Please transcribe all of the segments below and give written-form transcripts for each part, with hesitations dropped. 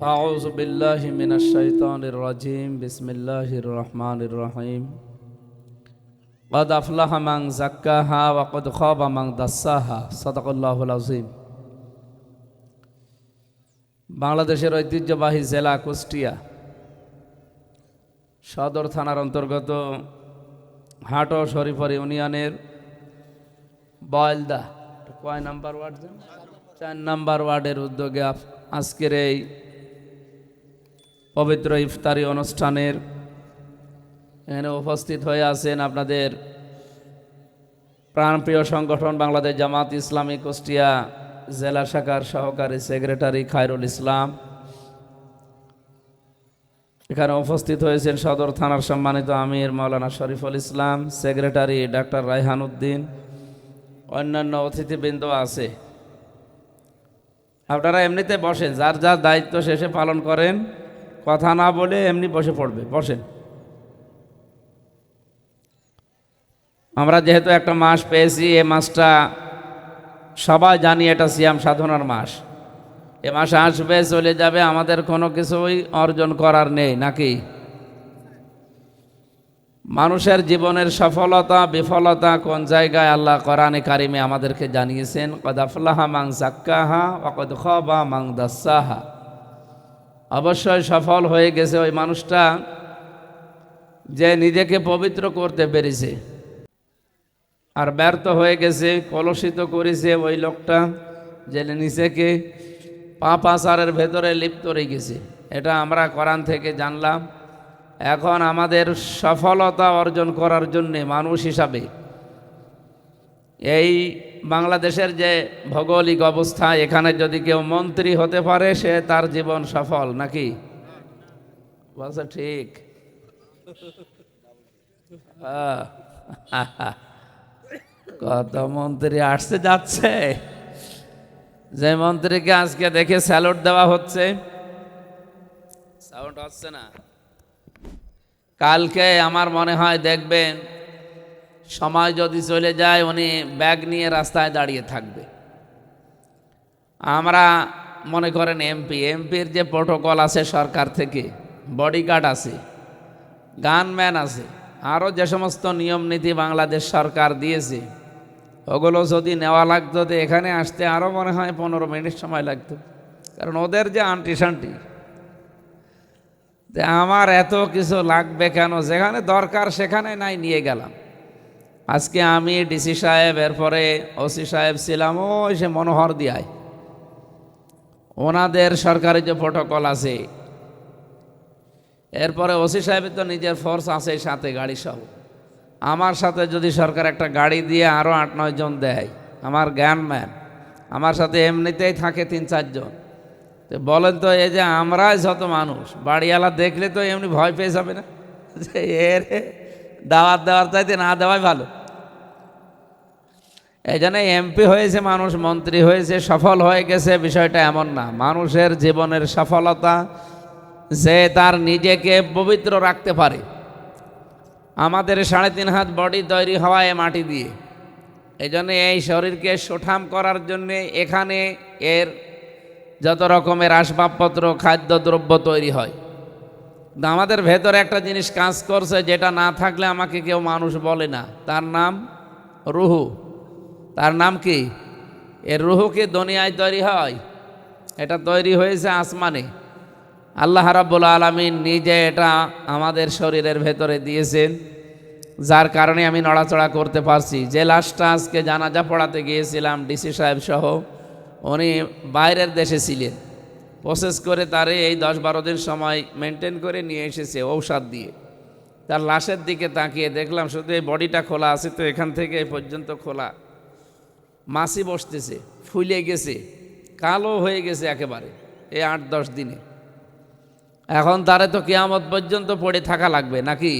أعوذ بالله من الشيطان الرجيم بسم الله الرحمن الرحيم قد أفلح من زكاها وقد خاب من دساها صدق الله العظيم। বাংলাদেশের ঐতিহ্যবাহী জেলা কুষ্টিয়া সদর থানার অন্তর্গত হাট ও শরীফর ইউনিয়নের বয়লদা কয় নাম্বার ওয়ার্ড 4 নাম্বার ওয়ার্ডের উদ্যোগে আজকের এই পবিত্র ইফতারি অনুষ্ঠানের এখানে উপস্থিত হয়ে আছেন আপনাদের প্রাণপ্রিয় সংগঠন বাংলাদেশ জামাত ইসলামী কুষ্টিয়া জেলা শাখার সহকারী সেক্রেটারি খায়রুল ইসলাম। এখানে উপস্থিত হয়েছেন সদর থানার সম্মানিত আমির মাওলানা শরীফুল ইসলাম, সেক্রেটারি ডাক্তার রায়হান উদ্দিন, অন্যান্য অতিথিবৃন্দ আছে। আপনারা এমনিতে বসেন, যার যার দায়িত্ব শেষে পালন করেন, কথা না বলে এমনি বসে পড়বে, বসেন। আমরা যেহেতু একটা মাস পেয়েছি, এ মাসটা সবাই জানি এটা সিয়াম সাধনার মাস। এ মাস আসবে চলে যাবে, আমাদের কোনো কিছুই অর্জন করার নেই নাকি? মানুষের জীবনের সফলতা বিফলতা কোন জায়গায় আল্লাহ কোরআনে কারিমে আমাদেরকে জানিয়েছেন, কদ আফলাহা মান যাক্কাহা ওয়া কদ খাবা মান দাসসাহা। অবশ্যই সফল হয়ে গেছে ওই মানুষটা যে নিজেকে পবিত্র করতে পেরেছে, আর ব্যর্থ হয়ে গেছে, কলুষিত করেছে ওই লোকটা যে নিজেকে পাপাচারের ভেতরে লিপ্ত রয়ে গেছে। এটা আমরা কোরআন থেকে জানলাম। এখন আমাদের সফলতা অর্জন করার জন্য মানুষ হিসাবে এই বাংলাদেশের যে ভৌগোলিক অবস্থা, এখানে যদি কেউ মন্ত্রী হতে পারে সে তার জীবন সফল নাকি? বলছে ঠিক। কত মন্ত্রী আসছে যাচ্ছে, যে মন্ত্রীকে আজকে দেখে স্যালুট দেওয়া হচ্ছে, সাউন্ড হচ্ছে না, কালকে আমার মনে হয় দেখবেন সময় যদি চলে যায় উনি ব্যাগ নিয়ে রাস্তায় দাঁড়িয়ে থাকবে। আমরা মনে করেন এমপির যে প্রোটোকল আছে সরকার থেকে, বডিগার্ড আছে, গানম্যান আছে, আরও যে সমস্ত নিয়ম নীতি বাংলাদেশ সরকার দিয়েছে, ওগুলো যদি নেওয়া লাগতো তো এখানে আসতে আরও মনে হয় 15 মিনিট সময় লাগতো। কারণ ওদের যে আন্টি শান্টি, আমার এত কিছু লাগবে কেন, যেখানে দরকার সেখানে নাই নিয়ে গেলাম। আজকে আমি ডিসি সাহেব, এরপরে ওসি সাহেব ছিলাম ওই সে মনোহর দিয়ায়, ওনাদের সরকারি যে প্রোটোকল আছে, এরপরে ওসি সাহেবের তো নিজের ফোর্স আছে সাথে গাড়ি সহ। আমার সাথে যদি সরকার একটা গাড়ি দিয়ে আরও 8-9 জন দেয়, আমার জ্ঞানম্যান আমার সাথে এমনিতেই থাকে 3-4 জন, তো বলেন তো এই যে আমরাই যত মানুষ, বাড়িওয়ালা দেখলে তো এমনি ভয় পেয়ে যাবে না যে এর দাওয়াত দেওয়ার চাইতে না দেওয়াই ভালো। এই জন্য এমপি হয়েছে মানুষ, মন্ত্রী হয়েছে, সফল হয়ে গেছে, বিষয়টা এমন না। মানুষের জীবনের সফলতা যে তার নিজেকে পবিত্র রাখতে পারে। আমাদের 3.5 হাত বডি তৈরি হওয়ায় মাটি দিয়ে, এই জন্য এই শরীরকে সুঠাম করার জন্যে এখানে এর যত রকমের আসবাবপত্র খাদ্যদ্রব্য তৈরি হয়। আমাদের ভেতরে একটা জিনিস কাজ করছে, যেটা না থাকলে আমাকে কেউ মানুষ বলে না, তার নাম রুহু। তার নাম কি? এর রুহু কি দুনিয়ায় তৈরি হয়? এটা তৈরি হয়েছে আসমানে। আল্লাহ রাব্বুল আলামিন নিজে এটা আমাদের শরীরের ভেতরে দিয়েছেন, যার কারণে আমি নড়াচড়া করতে পারছি। যে লাশটা আজকে জানাজা পড়াতে গিয়েছিলাম ডিসি সাহেব সহ, উনি বাইরের দেশে ছিলেন, প্রসেস করে তারে এই 10-12 দিন সময় মেনটেন করে নিয়ে এসেছে ঔষধ দিয়ে। তার লাশের দিকে তাকিয়ে দেখলাম শুধু এই বডিটা খোলা আছে, তো এখান থেকে এই পর্যন্ত খোলা, মাছি বসতেছে, ফুলে গেছে, কালো হয়ে গেছে একেবারে এই 8-10 দিনে। এখন তারে তো কিয়ামত পর্যন্ত পড়ে থাকা লাগবে নাকি?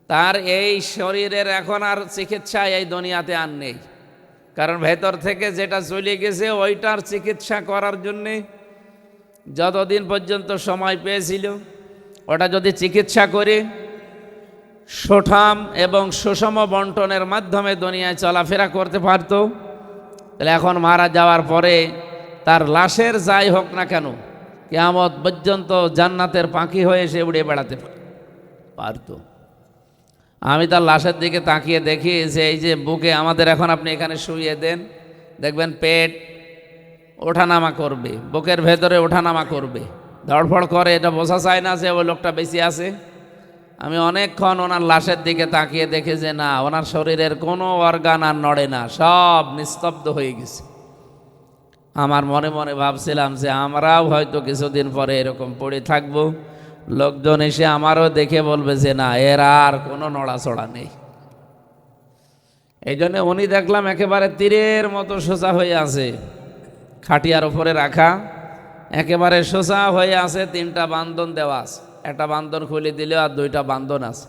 তার এই শরীরের এখন আর চিকিৎসা এই দুনিয়াতে আর নেই, কারণ ভেতর থেকে যেটা চলে গেছে ওইটার চিকিৎসা করার জন্যে যতদিন পর্যন্ত সময় পেয়েছিল, ওটা যদি চিকিৎসা করে সুঠাম এবং সুষম বন্টনের মাধ্যমে দুনিয়ায় চলাফেরা করতে পারতো, তাহলে এখন মারা যাওয়ার পরে তার লাশের যাই হোক না কেন কিয়ামত পর্যন্ত জান্নাতের পাখি হয়ে সে উড়ে বেড়াতে পারত। আমি তার লাশের দিকে তাকিয়ে দেখি যে এই যে বুকে আমাদের এখন আপনি এখানে শুইয়ে দেন, দেখবেন পেট ওঠানামা করবে, বুকের ভেতরে ওঠানামা করবে, ধড়ফড় করে, এটা বোঝা যায় না যে ওই লোকটা বেশি আছে। আমি অনেকক্ষণ ওনার লাশের দিকে তাকিয়ে দেখি যে না, ওনার শরীরের কোনো অর্গান আর নড়ে না, সব নিস্তব্ধ হয়ে গেছে। আমার মনে মনে ভাবছিলাম যে আমরাও হয়তো কিছুদিন পরে এরকম পড়ে থাকবো, লোকজন এসে আমারও দেখে বলবে যে না, এর আর কোনো নড়াচড়া নেই। এই জন্য উনি দেখলাম একেবারে তীরের মতো সোজা হয়ে আছে, খাটিয়ার উপরে রাখা, একেবারে সোজা হয়ে আছে, 3টা বান্ধন দেওয়া আছে, একটা বান্ধন খুলে দিলেও আর 2টা বান্ধন আছে।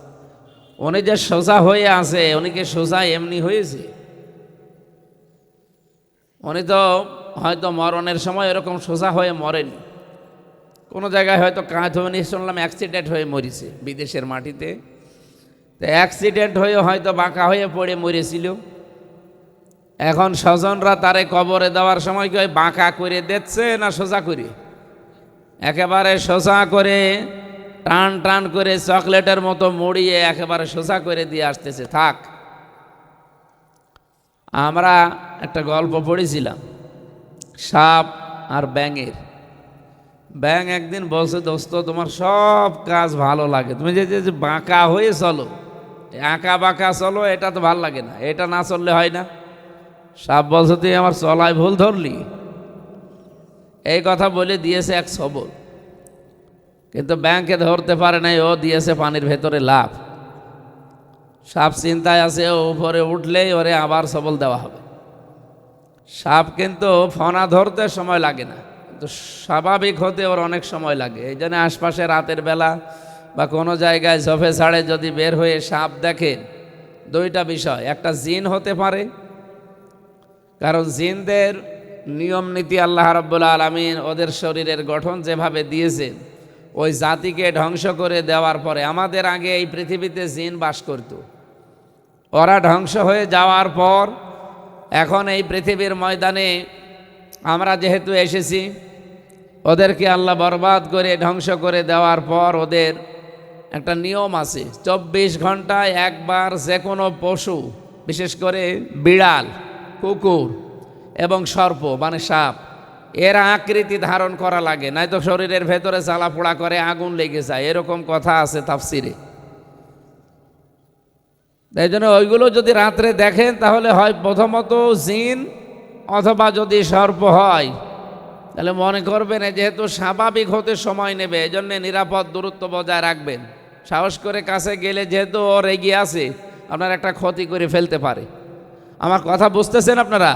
উনি যে সোজা হয়ে আছে, উনি কি সোজা এমনি হয়েছে? উনি তো হয়তো মরণের সময় এরকম সোজা হয়ে মরেনি, কোনো জায়গায় হয়তো কাজ হয়নি, শুনলাম অ্যাক্সিডেন্ট হয়ে মরেছে বিদেশের মাটিতে। তো অ্যাক্সিডেন্ট হয়ে হয়তো বাঁকা হয়ে পড়ে মরেছিল। এখন স্বজনরা তারে কবরে দেওয়ার সময় কি বাঁকা করে দিচ্ছে না সোজা করে? একেবারে সোজা করে, টান টান করে চকলেটের মতো মুড়িয়ে একেবারে সোজা করে দিয়ে আসতেছে। থাক, আমরা একটা গল্প পড়েছিলাম সাপ আর ব্যাঙের। ব্যাঙ একদিন বলছে, দোস্ত তোমার সব কাজ ভালো লাগে, তুমি যে যে বাঁকা হয়ে চলো, আঁকা বাঁকা চলো, এটা তো ভালো লাগে না, এটা না চললে হয় না। সাপ বলছে, তুই আমার চলায় ভুল ধরলি। এই কথা বলে দিয়েছে এক সবল, কিন্তু ব্যাঙকে ধরতে পারে নাই, ও দিয়েছে পানির ভেতরে লাফ। সাপ চিন্তায় আছে, ও উপরে উঠলেই ওরে আবার সবল দেওয়া হবে। সাপ কিন্তু ফনা ধরতে সময় লাগে না, কিন্তু স্বাভাবিক হতে ওর অনেক সময় লাগে। এই জন্য আশপাশে রাতের বেলা বা কোনো জায়গায় ঝোপে ছাড়ে যদি বের হয়ে সাপ দেখেন, 2টা বিষয়, একটা জিন হতে পারে, কারণ জিনদের নিয়ম নীতি আল্লাহ রাব্বুল আলামিন ওদের শরীরের গঠন যেভাবে দিয়েছেন, ওই জাতিকে ধ্বংস করে দেওয়ার পরে, আমাদের আগে এই পৃথিবীতে জিন বাস করত, ওরা ধ্বংস হয়ে যাওয়ার পর এখন এই পৃথিবীর ময়দানে আমরা যেহেতু এসেছি, ওদেরকে আল্লাহ বরবাদ করে ধ্বংস করে দেওয়ার পর ওদের একটা নিয়ম আছে, 24 ঘন্টায় একবার যে কোনো পশু, বিশেষ করে বিড়াল, কুকুর এবং সর্প মানে সাপ, এর আকৃতি ধারণ করা লাগে, নয়তো শরীরের ভেতরে জ্বালাপোড়া করে, আগুন লেগে যায়, এরকম কথা আছে তাফসিরে। এই জন্য ওইগুলো যদি রাত্রে দেখেন তাহলে হয় প্রথমত জিন, অথবা যদি সর্প হয় তাহলে মনে করবেন যেহেতু স্বাভাবিক হতে সময় নেবে, এই জন্য নিরাপদ দূরত্ব বজায় রাখবেন। সাহস করে কাছে গেলে যেহেতু ওর এগিয়ে আছে, আপনার একটা ক্ষতি করে ফেলতে পারে। আমার কথা বুঝতেছেন আপনারা?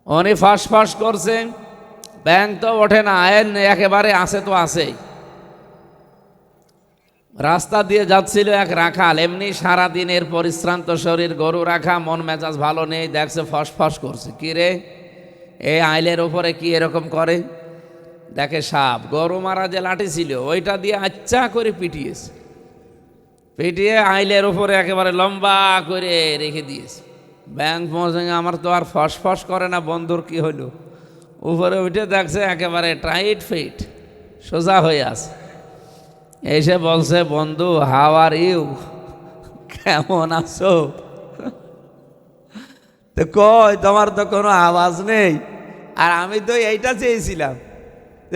উনি ফাঁস করছেন, ব্যাঙ তো ওঠে না, একেবারে আছে তো আছেই। রাস্তা দিয়ে যাচ্ছিল এক রাখাল, এমনি সারাদিনের পরিশ্রান্ত শরীর, গরু রাখা, মন মেজাজ ভালো নেই, দেখছে ফস করছে, কি রে এই আইলের ওপরে কি এরকম করে? দেখে সাপ, গরু মারা যে লাঠি ছিল ওইটা দিয়ে আচ্ছা করে পিটিয়ে আইলের ওপরে একেবারে লম্বা করে রেখে দিয়েছে। ব্যাঙ পৌঁছে, আমার তো আর ফস করে না, বন্ধুর কি হইল? উপরে উঠে দেখছে একেবারে টাইট ফিট সোজা হয়ে আছে। এসে বলছে, বন্ধু হাউ আর ইউ, কেমন আছো? তো কই তোমার তো কোনো আওয়াজ নেই। আর আমি তো এইটা চেয়েছিলাম,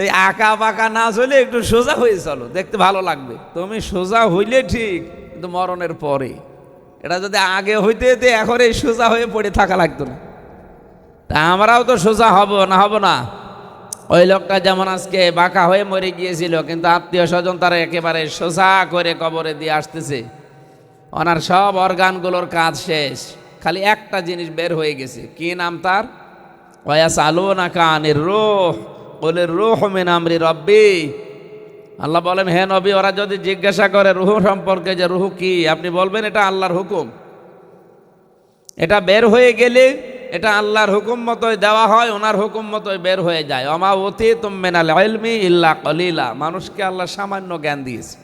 এই আঁকা বাঁকা না চলে একটু সোজা হয়ে চলো, দেখতে ভালো লাগবে। তুমি সোজা হইলে ঠিক, কিন্তু মরণের পরে। এটা যদি আগে হইতে এখন এই সোজা হয়ে পড়ে থাকা লাগতো না। তা আমরাও তো সোজা হব না? ওই লোকটা যেমন আজকে বাঁকা হয়ে মরে গিয়েছিল, কিন্তু আত্মীয় স্বজন তারা একেবারে সোজা করে কবরে দিয়ে আসতেছে, ওনার সব অর্গানগুলোর কাজ শেষ, খালি একটা জিনিস বের হয়ে গেছে। কি নাম তার? ওয়ায়াসআলুনাকা আনির রূহ কুলির রূহু মিন আমরি রাব্বি। আল্লাহ বলেন, হে নবী, ওরা যদি জিজ্ঞাসা করে রুহ সম্পর্কে যে রুহ কি, আপনি বলবেন এটা আল্লাহর হুকুম। এটা বের হয়ে গেলে এটা আল্লাহর হুকুম মতোই দেওয়া হয়, ওনার হুকুম মতোই বের হয়ে যায়। ওমা উতীতুম মিনাল ইলমি ইল্লা কলিলা। মানুষকে আল্লাহ সামান্য জ্ঞান দিয়েছে।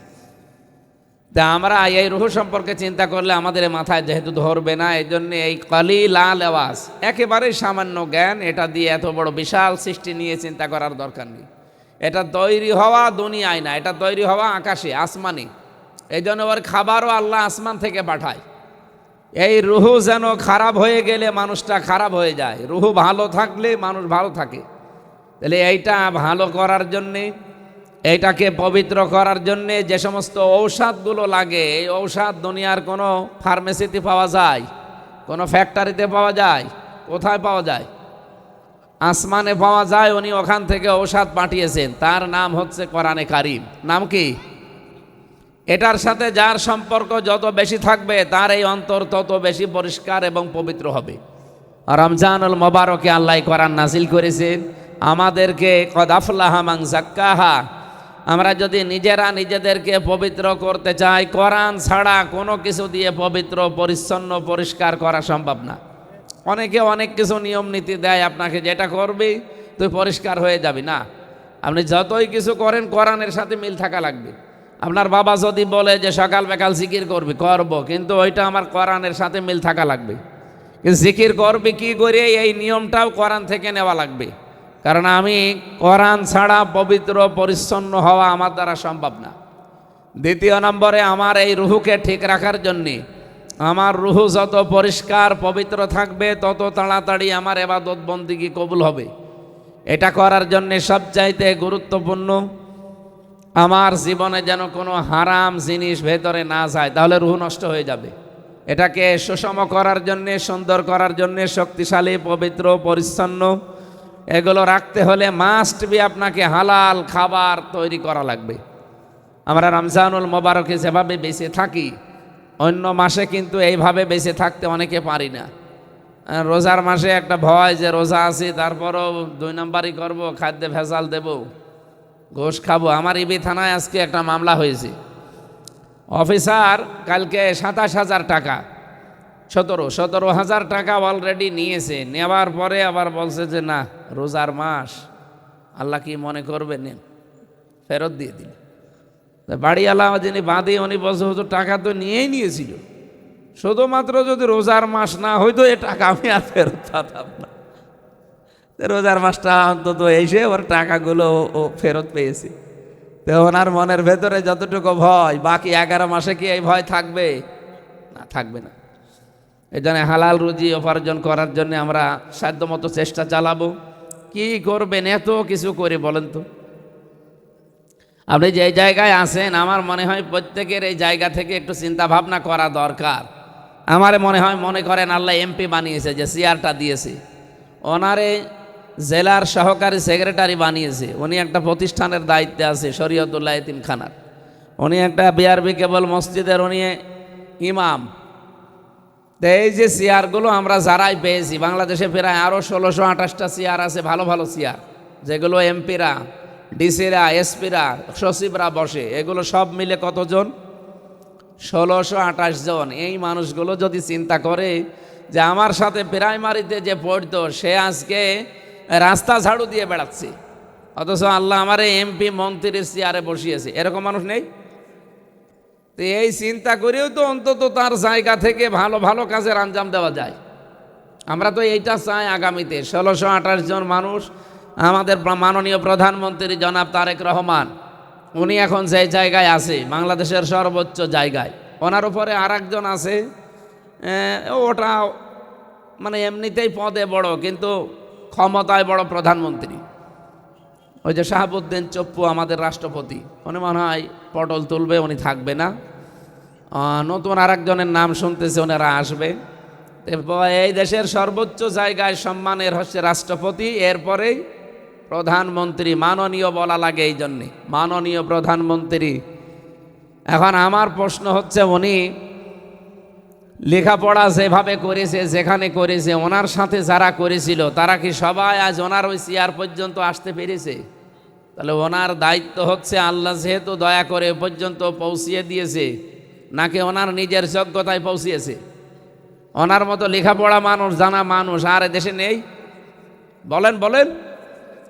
তা আমরা এই রুহ সম্পর্কে চিন্তা করলে আমাদের মাথায় যেহেতু ধরবে না, এই জন্য এই কলিলাল আওয়াজ, একেবারেই সামান্য জ্ঞান, এটা দিয়ে এত বড় বিশাল সৃষ্টি নিয়ে চিন্তা করার দরকার নেই। এটা তৈরি হওয়া দুনিয়ায় না, এটা তৈরি হওয়া আকাশে, আসমানে। এই জন্য ওর খাবারও আল্লাহ আসমান থেকে পাঠায়। এই রুহু যেন খারাপ হয়ে গেলে মানুষটা খারাপ হয়ে যায়, রুহু ভালো থাকলে মানুষ ভালো থাকে। তাহলে এইটা ভালো করার জন্যে, এইটাকে পবিত্র করার জন্যে যে সমস্ত ঔষধগুলো লাগে, এই ঔষধ দুনিয়ার কোনো ফার্মেসিতে পাওয়া যায়, কোনো ফ্যাক্টরিতে পাওয়া যায়? কোথায় পাওয়া যায়? আসমানে পাওয়া যায়। উনি ওখান থেকে ঔষধ পাঠিয়েছেন, তার নাম হচ্ছে কোরআনে কারিম। নাম কি? এটার সাথে যার সম্পর্ক যত বেশি থাকবে তার এই অন্তর তত বেশি পরিষ্কার এবং পবিত্র হবে। রমজানুল মোবারকে আল্লাহ কোরআন নাজিল করেছেন আমাদেরকে, কদ আফলাহা মান যাক্কাহা। আমরা যদি নিজেরা নিজেদেরকে পবিত্র করতে চাই, কোরআন ছাড়া কোনো কিছু দিয়ে পবিত্র পরিচ্ছন্ন পরিষ্কার করা সম্ভব না। অনেকে অনেক কিছু নিয়ম নীতি দেয় আপনাকে, যেটা করবি তুই পরিষ্কার হয়ে যাবি। না, আপনি যতই কিছু করেন কোরআনের সাথে মিল থাকা লাগবে। আপনার বাবা যদি বলে যে সকাল বেকাল জিকির করবি, করব, কিন্তু ওইটা আমার কোরআনের সাথে মিল থাকা লাগবে। কিন্তু জিকির করবি কি করে, এই নিয়মটাও কোরআন থেকে নেওয়া লাগবে। কারণ আমি কোরআন ছাড়া পবিত্র পরিচ্ছন্ন হওয়া আমার দ্বারা সম্ভব না। দ্বিতীয় নম্বরে, আমার এই রুহুকে ঠিক রাখার জন্যে, আমার রুহু যত পরিষ্কার পবিত্র থাকবে তত তাড়াতাড়ি আমার ইবাদত বন্দেগী কবুল হবে। এটা করার জন্যে সবচাইতে গুরুত্বপূর্ণ, আমার জীবনে যেন কোনো হারাম জিনিস ভেতরে না যায়, তাহলে রুহ নষ্ট হয়ে যাবে। এটাকে সুষম করার জন্যে, সুন্দর করার জন্যে, শক্তিশালী পবিত্র পরিচ্ছন্ন এগুলো রাখতে হলে মাস্ট বি আপনাকে হালাল খাবার তৈরি করা লাগবে। আমরা রমজানুল মোবারকে যেভাবে বেঁচে থাকি, অন্য মাসে কিন্তু এইভাবে বেঁচে থাকতে অনেকে পারি না। রোজার মাসে একটা ভয় যে রোজা আছি, তারপরও 2 নাম্বারই করব, খাদ্যে ভেজাল দেব, ঘোষ খাবো। আমার ইবি থানায় আজকে একটা মামলা হয়েছে। অফিসার কালকে 27,000 টাকা, 17,000 টাকা অলরেডি নিয়েছে। নেওয়ার পরে আবার বলছে যে না, রোজার মাস, আল্লাহ কি মনে করবে, নেন, ফেরত দিয়ে দিল। বাড়িওয়ালা যিনি বাদী, উনি বলছে হুজুর টাকা তো নিয়েই নিয়েছিল, শুধুমাত্র যদি রোজার মাস না হইতো এ টাকা আমি আর ফেরত পাতাম না। রোজার মাসটা অন্তত এসে ওর টাকাগুলো ও ফেরত পেয়েছে। তো ওনার মনের ভেতরে যতটুকু ভয়, বাকি 11 মাসে কি এই ভয় থাকবে? না, থাকবে না। এই জন্য হালাল রুজি উপার্জন করার জন্য আমরা সাধ্যমতো চেষ্টা চালাবো। কি করবেন এত কিছু করে বলেন তো? আপনি যে জায়গায় আছেন, আমার মনে হয় প্রত্যেকের এই জায়গা থেকে একটু চিন্তা ভাবনা করা দরকার। আমার মনে হয়, মনে করেন আল্লাহ এমপি বানিয়েছে, যে চেয়ারটা দিয়েছে, ওনারে জেলার সহকারী সেক্রেটারি বানিয়েছে, উনি একটা প্রতিষ্ঠানের দায়িত্বে আছে, শরীয়তুল্লাহ এতিমখানার। উনি একটা বিআরবি কেবল মসজিদের উনি ইমাম। তো এই যে চেয়ারগুলো আমরা যারাই পেয়েছি, বাংলাদেশে প্রায় আরও 1628টা চেয়ার আছে, ভালো ভালো চেয়ার, যেগুলো এমপিরা, ডিসিরা, এসপিরা, সচিবরা বসে। এগুলো সব মিলে কতজন? 1628 জন। এই মানুষগুলো যদি চিন্তা করে যে আমার সাথে প্রাইমারিতে যে পড়তো সে আজকে রাস্তা ঝাড়ু দিয়ে বেড়াচ্ছে, অথচ আল্লাহ আমার এমপি মন্ত্রীর চেয়ারে বসিয়েছে, এরকম মানুষ নেই? তো এই চিন্তা করেও তো অন্তত তার জায়গা থেকে ভালো ভালো কাজের আঞ্জাম দেওয়া যায়। আমরা তো এইটা চাই আগামীতে। 1628 জন মানুষ, আমাদের মাননীয় প্রধানমন্ত্রী জনাব তারেক রহমান, উনি এখন যে জায়গায় আছে, বাংলাদেশের সর্বোচ্চ জায়গায়, ওনার উপরে আর একজন আছে, ওটা মানে এমনিতেই পদে বড় কিন্তু ক্ষমতায় বড়, প্রধানমন্ত্রী। ওই যে শাহাবুদ্দিন চপ্পু, আমাদের রাষ্ট্রপতি, উনি মনে হয় পটল তুলবে, উনি থাকবে না। নতুন আর একজনের নাম শুনতেছে, ওনারা আসবে। এই দেশের সর্বোচ্চ জায়গায় সম্মানের হচ্ছে রাষ্ট্রপতি, এরপরেই প্রধানমন্ত্রী। মাননীয় বলা লাগে এই জন্যে, মাননীয় প্রধানমন্ত্রী। এখন আমার প্রশ্ন হচ্ছে, উনি লেখাপড়া যেভাবে করেছে, যেখানে করেছে, ওনার সাথে যারা করেছিল তারা কি সবাই আজ ওনার ওই চেয়ার পর্যন্ত আসতে পেরেছে? তাহলে ওনার দায়িত্ব হচ্ছে, আল্লাহ যেহেতু দয়া করে পর্যন্ত পৌঁছিয়ে দিয়েছে, নাকি ওনার নিজের যোগ্যতায় পৌঁছিয়েছে? ওনার মতো লেখাপড়া মানুষ, জানা মানুষ আর দেশে নেই? বলেন বলেন।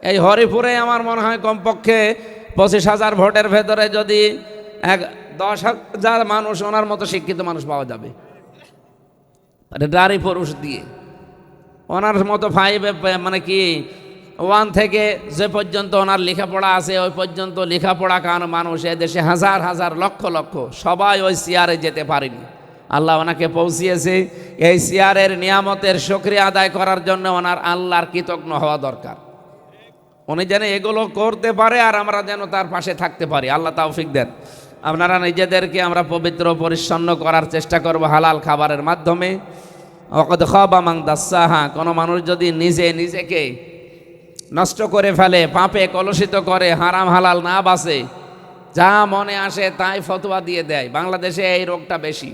এই হরিপুরে আমার মনে হয় কমপক্ষে 25,000 ভোটের ভেতরে যদি 10,000 মানুষ ওনার মতো শিক্ষিত মানুষ পাওয়া যাবে, নারী পুরুষ দিয়ে। ওনার মতো 5 মানে কি 1 থেকে যে পর্যন্ত ওনার লেখাপড়া আছে ওই পর্যন্ত লেখাপড়া কারণ মানুষ এদেশে হাজার হাজার লক্ষ লক্ষ সবাই ওই চেয়ারে যেতে পারেনি। আল্লাহ ওনাকে পৌঁছিয়েছে। এই চেয়ারের নিয়ামতের শুকরিয়া আদায় করার জন্য ওনার আল্লাহর কৃতজ্ঞ হওয়া দরকার। উনি যেন এগুলো করতে পারে আর আমরা যেন তার পাশে থাকতে পারি। আল্লাহ তৌফিক দেন। আপনারা নিজেদেরকে আমরা পবিত্র পরিচ্ছন্ন করার চেষ্টা করব হালাল খাবারের মাধ্যমে। ওয়াকাদ খাবা মান দাসসাহা, কোনো মানুষ যদি নিজেকে নষ্ট করে ফেলে, পাপে কলুষিত করে, হারাম হালাল না বাসে, যা মনে আসে তাই ফতোয়া দিয়ে দেয়। বাংলাদেশে এই রোগটা বেশি,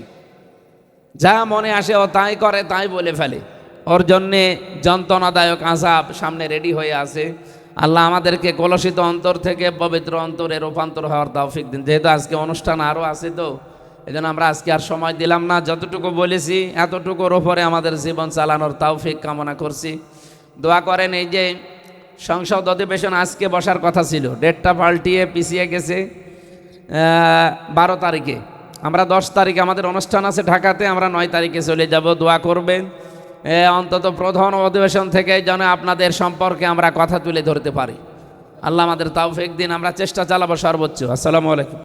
যা মনে আসে ও তাই করে, তাই বলে ফেলে। ওর জন্যে যন্ত্রণাদায়ক আযাব সামনে রেডি হয়ে আছে। আল্লাহ আমাদেরকে কলুষিত অন্তর থেকে পবিত্র অন্তরে রূপান্তর হওয়ার তৌফিক দিন। যেহেতু আজকে অনুষ্ঠান আরও আছে, তো এই জন্য আমরা আজকে আর সময় দিলাম না। যতটুকু বলেছি এতটুকুর ওপরে আমাদের জীবন চালানোর তৌফিক কামনা করছি। দোয়া করেন। এই যে সংসদ অধিবেশন আজকে বসার কথা ছিল, ডেটটা পাল্টিয়ে পিছিয়ে গেছে 12 তারিখে। আমরা 10 তারিখে আমাদের অনুষ্ঠান আছে ঢাকাতে, আমরা 9 তারিখে চলে যাব। দোয়া করবেন অন্তত প্রধান অধিবেশন থেকে যেন আপনাদের সম্পর্কে আমরা কথা তুলে ধরতে পারি। আল্লাহ আমাদের তৌফিক দিন, আমরা চেষ্টা চালাবো সর্বোচ্চ। আসসালামু আলাইকুম।